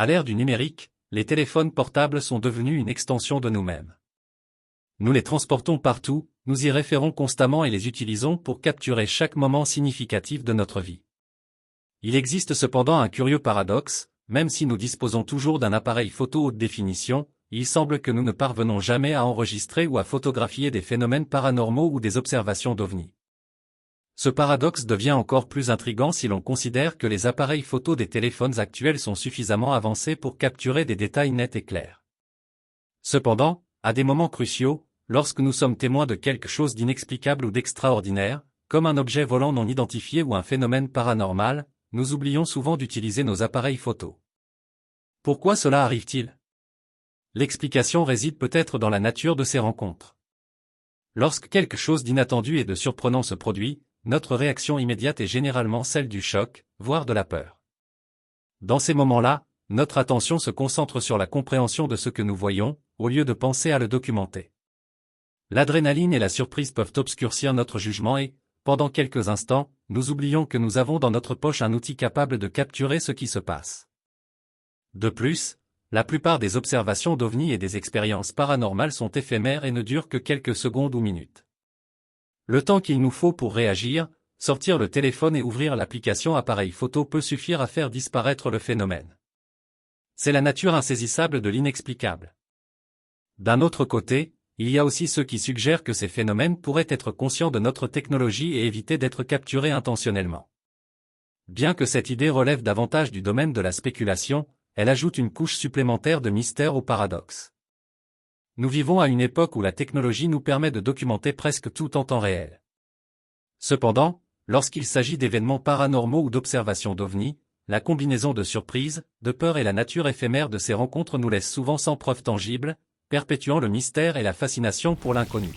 À l'ère du numérique, les téléphones portables sont devenus une extension de nous-mêmes. Nous les transportons partout, nous y référons constamment et les utilisons pour capturer chaque moment significatif de notre vie. Il existe cependant un curieux paradoxe, même si nous disposons toujours d'un appareil photo haute définition, il semble que nous ne parvenons jamais à enregistrer ou à photographier des phénomènes paranormaux ou des observations d'OVNI. Ce paradoxe devient encore plus intrigant si l'on considère que les appareils photo des téléphones actuels sont suffisamment avancés pour capturer des détails nets et clairs. Cependant, à des moments cruciaux, lorsque nous sommes témoins de quelque chose d'inexplicable ou d'extraordinaire, comme un objet volant non identifié ou un phénomène paranormal, nous oublions souvent d'utiliser nos appareils photo. Pourquoi cela arrive-t-il? L'explication réside peut-être dans la nature de ces rencontres. Lorsque quelque chose d'inattendu et de surprenant se produit, notre réaction immédiate est généralement celle du choc, voire de la peur. Dans ces moments-là, notre attention se concentre sur la compréhension de ce que nous voyons, au lieu de penser à le documenter. L'adrénaline et la surprise peuvent obscurcir notre jugement et, pendant quelques instants, nous oublions que nous avons dans notre poche un outil capable de capturer ce qui se passe. De plus, la plupart des observations d'OVNI et des expériences paranormales sont éphémères et ne durent que quelques secondes ou minutes. Le temps qu'il nous faut pour réagir, sortir le téléphone et ouvrir l'application appareil photo peut suffire à faire disparaître le phénomène. C'est la nature insaisissable de l'inexplicable. D'un autre côté, il y a aussi ceux qui suggèrent que ces phénomènes pourraient être conscients de notre technologie et éviter d'être capturés intentionnellement. Bien que cette idée relève davantage du domaine de la spéculation, elle ajoute une couche supplémentaire de mystère au paradoxe. Nous vivons à une époque où la technologie nous permet de documenter presque tout en temps réel. Cependant, lorsqu'il s'agit d'événements paranormaux ou d'observations d'OVNI, la combinaison de surprise, de peur et la nature éphémère de ces rencontres nous laisse souvent sans preuve tangible, perpétuant le mystère et la fascination pour l'inconnu.